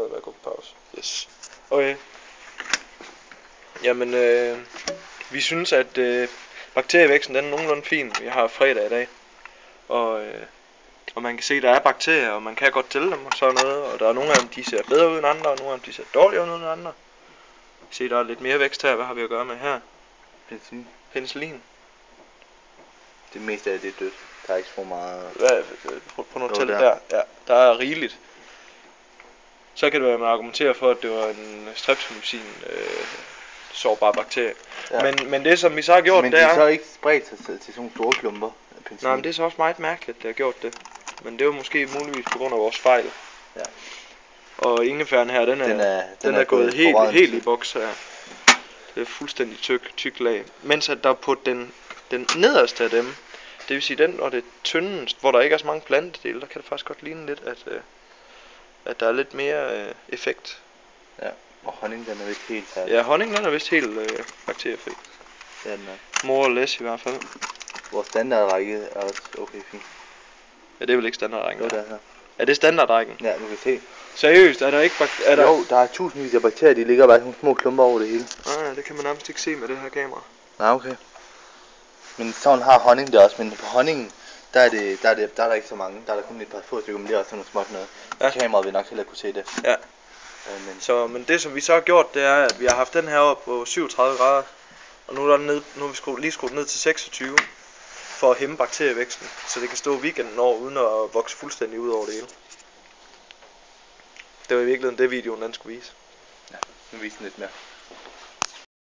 noget med at gå på pause. Yes. Okay. Jamen, vi synes, at bakterievæksten den er nogenlunde fin. Vi har fredag i dag. Og man kan se, at der er bakterier, og man kan godt tælle dem og sådan noget. Og der er nogle af dem, de ser bedre ud end andre, og nogle af dem, de ser dårligere ud end andre. Se, der er lidt mere vækst her. Hvad har vi at gøre med her? Penicillin. Det meste af det er dødt. Der er ikke så meget. Prøv nu at tælle der. Ja, der er rigeligt. Så kan det være, at man argumenterer for, at det var en streptomycin sårbar bakterie. Ja. Men det som vi så har gjort, men det er... Men det så ikke spredt sig til sådan nogle store klumper? Nej, men det er så også meget mærkeligt, at det har gjort det. Men det er jo måske muligvis på grund af vores fejl. Ja. Og ingefæren her, den er gået helt i boks her. Det er fuldstændig tyk lag. Mens at der på den nederste af dem, det vil sige den, og det tyndest, hvor der ikke er så mange plantedele, der kan det faktisk godt ligne lidt, at der er lidt mere effekt. Ja, og honningen den er vist helt færdig. Ja, honningen den er vist helt bakteriefri. Ja, den er. More or less i hvert fald. Vores standardrække er også okay fint. Ja, det er vel ikke standardrækken? Jo, det er her. Er det standardrækken? Ja, du kan se. Seriøst, er der ikke bakterier? Jo, der er tusindvis af bakterier, de ligger bare sådan små klumper over det hele. Nej, det kan man nærmest ikke se med det her kamera. Nej, okay. Men sådan har honningen det også, men på honningen, der er der ikke så mange. Der er der kun et par få stykker, men det er også sådan noget småt noget. Ja. Kameraet vil nok heller kunne se det. Ja. Men det som vi så har gjort, det er, at vi har haft den her oppe på 37 grader. Og nu er vi lige skruet ned til 26 for at hæmme bakterievæksten, så det kan stå weekenden over uden at vokse fuldstændig ud over det hele. Det var i virkeligheden det videoen den skulle vise. Ja, nu viser den lidt mere.